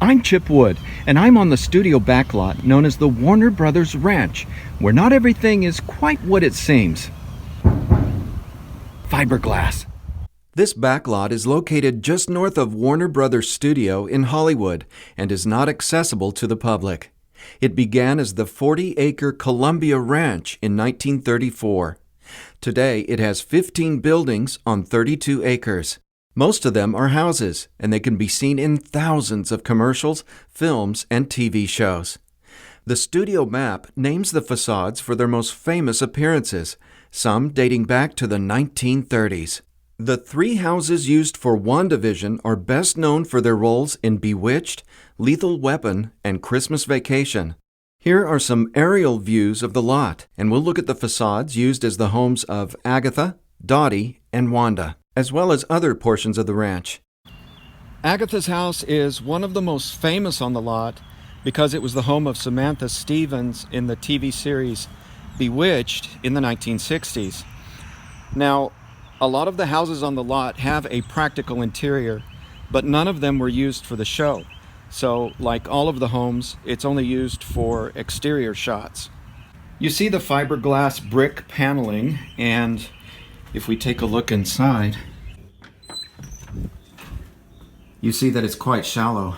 I'm Chip Wood, and I'm on the studio backlot known as the Warner Brothers Ranch, where not everything is quite what it seems. Fiberglass. This backlot is located just north of Warner Brothers Studio in Hollywood and is not accessible to the public. It began as the 40-acre Columbia Ranch in 1934. Today, it has 15 buildings on 32 acres. Most of them are houses, and they can be seen in thousands of commercials, films, and TV shows. The studio map names the facades for their most famous appearances, some dating back to the 1930s. The three houses used for WandaVision are best known for their roles in Bewitched, Lethal Weapon, and Christmas Vacation. Here are some aerial views of the lot, and we'll look at the facades used as the homes of Agatha, Dottie, and Wanda, as well as other portions of the ranch. Agatha's house is one of the most famous on the lot because it was the home of Samantha Stevens in the TV series Bewitched in the 1960s. Now, a lot of the houses on the lot have a practical interior, but none of them were used for the show. So, like all of the homes, it's only used for exterior shots. You see the fiberglass brick paneling, and if we take a look inside, you see that it's quite shallow.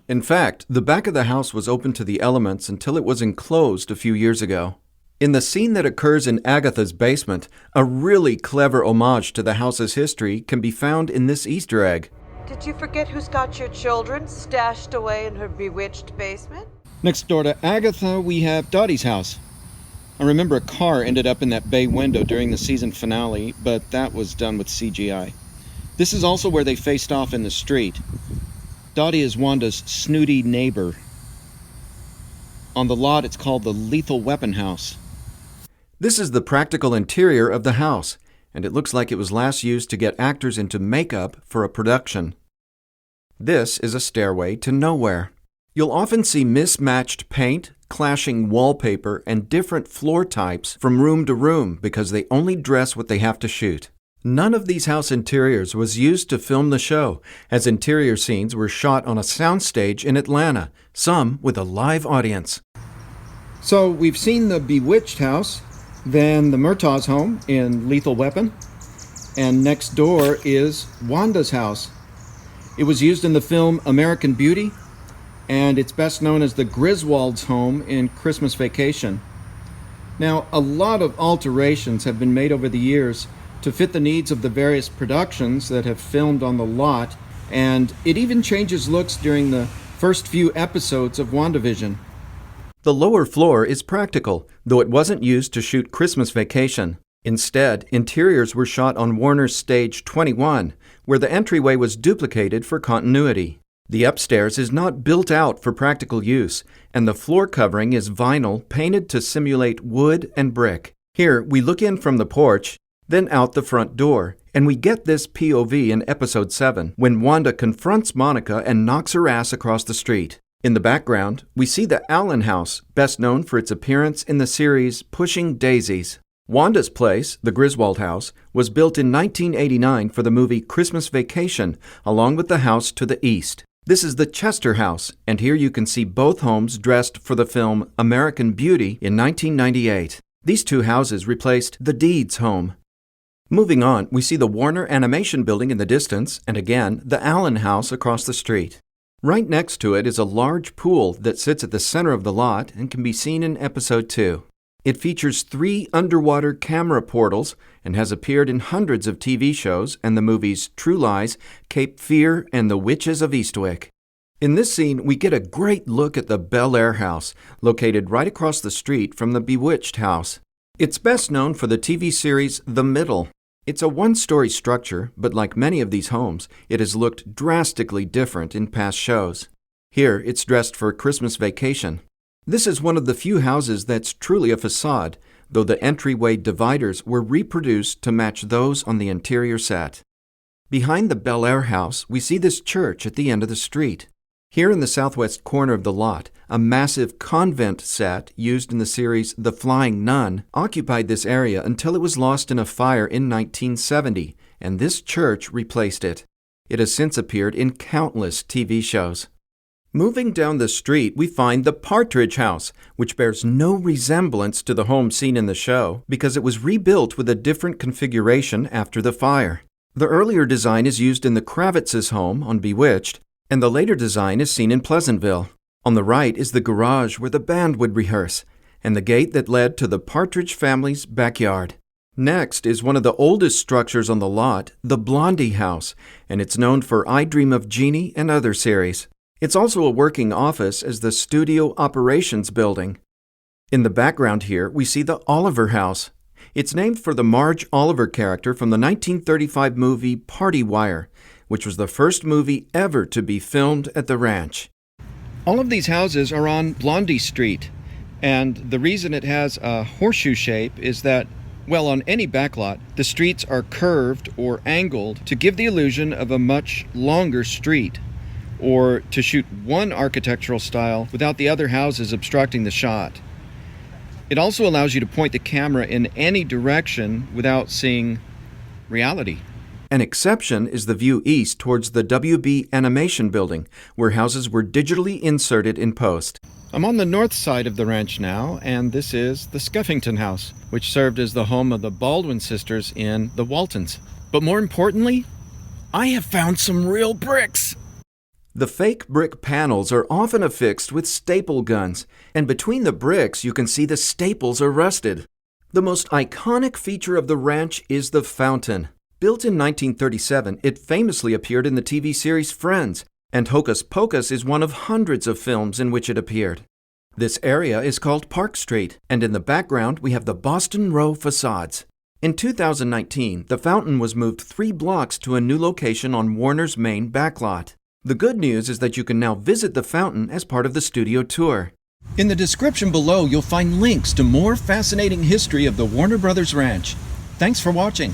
In fact, the back of the house was open to the elements until it was enclosed a few years ago. In the scene that occurs in Agatha's basement, a really clever homage to the house's history can be found in this Easter egg. Did you forget who's got your children stashed away in her bewitched basement? Next door to Agatha, we have Dottie's house. I remember a car ended up in that bay window during the season finale, but that was done with CGI. This is also where they faced off in the street. Dottie is Wanda's snooty neighbor. On the lot, it's called the Lethal Weapon House. This is the practical interior of the house, and it looks like it was last used to get actors into makeup for a production. This is a stairway to nowhere. You'll often see mismatched paint, clashing wallpaper, and different floor types from room to room because they only dress what they have to shoot. None of these house interiors was used to film the show, as interior scenes were shot on a soundstage in Atlanta, some with a live audience. So we've seen the Bewitched house, then the Murtaugh's home in Lethal Weapon, and next door is Wanda's house. It was used in the film American Beauty, and it's best known as the Griswold's home in Christmas Vacation. Now, a lot of alterations have been made over the years to fit the needs of the various productions that have filmed on the lot, and it even changes looks during the first few episodes of WandaVision. The lower floor is practical, though it wasn't used to shoot Christmas Vacation. Instead, interiors were shot on Warner's Stage 21, where the entryway was duplicated for continuity. The upstairs is not built out for practical use, and the floor covering is vinyl painted to simulate wood and brick. Here, we look in from the porch, then out the front door, and we get this POV in Episode 7, when Wanda confronts Monica and knocks her ass across the street. In the background, we see the Allen house, best known for its appearance in the series Pushing Daisies. Wanda's place, the Griswold house, was built in 1989 for the movie Christmas Vacation, along with the house to the east. This is the Chester house, and here you can see both homes dressed for the film American Beauty in 1998. These two houses replaced the Deeds home. Moving on, we see the Warner Animation Building in the distance, and again, the Allen house across the street. Right next to it is a large pool that sits at the center of the lot and can be seen in Episode 2. It features 3 underwater camera portals and has appeared in hundreds of TV shows and the movies True Lies, Cape Fear, and The Witches of Eastwick. In this scene, we get a great look at the Bel Air house, located right across the street from the Bewitched house. It's best known for the TV series The Middle. It's a one-story structure, but like many of these homes, it has looked drastically different in past shows. Here, it's dressed for Christmas Vacation. This is one of the few houses that's truly a facade, though the entryway dividers were reproduced to match those on the interior set. Behind the Bel Air house, we see this church at the end of the street. Here in the southwest corner of the lot, a massive convent set used in the series The Flying Nun occupied this area until it was lost in a fire in 1970, and this church replaced it. It has since appeared in countless TV shows. Moving down the street, we find the Partridge House, which bears no resemblance to the home seen in the show because it was rebuilt with a different configuration after the fire. The earlier design is used in the Kravitz's home on Bewitched, and the later design is seen in Pleasantville. On the right is the garage where the band would rehearse, and the gate that led to the Partridge family's backyard. Next is one of the oldest structures on the lot, the Blondie House, and it's known for I Dream of Jeannie and other series. It's also a working office as the Studio Operations Building. In the background here, we see the Oliver House. It's named for the Marge Oliver character from the 1935 movie Party Wire, which was the first movie ever to be filmed at the ranch. All of these houses are on Blondie Street, and the reason it has a horseshoe shape is that, well, on any backlot, the streets are curved or angled to give the illusion of a much longer street, or to shoot one architectural style without the other houses obstructing the shot. It also allows you to point the camera in any direction without seeing reality. An exception is the view east towards the WB Animation Building, where houses were digitally inserted in post. I'm on the north side of the ranch now, and this is the Skeffington House, which served as the home of the Baldwin sisters in The Waltons. But more importantly, I have found some real bricks! The fake brick panels are often affixed with staple guns, and between the bricks you can see the staples are rusted. The most iconic feature of the ranch is the fountain. Built in 1937, it famously appeared in the TV series Friends, and Hocus Pocus is one of hundreds of films in which it appeared. This area is called Park Street, and in the background we have the Boston Row facades. In 2019, the fountain was moved 3 blocks to a new location on Warner's main backlot. The good news is that you can now visit the fountain as part of the studio tour. In the description below, you'll find links to more fascinating history of the Warner Brothers Ranch. Thanks for watching.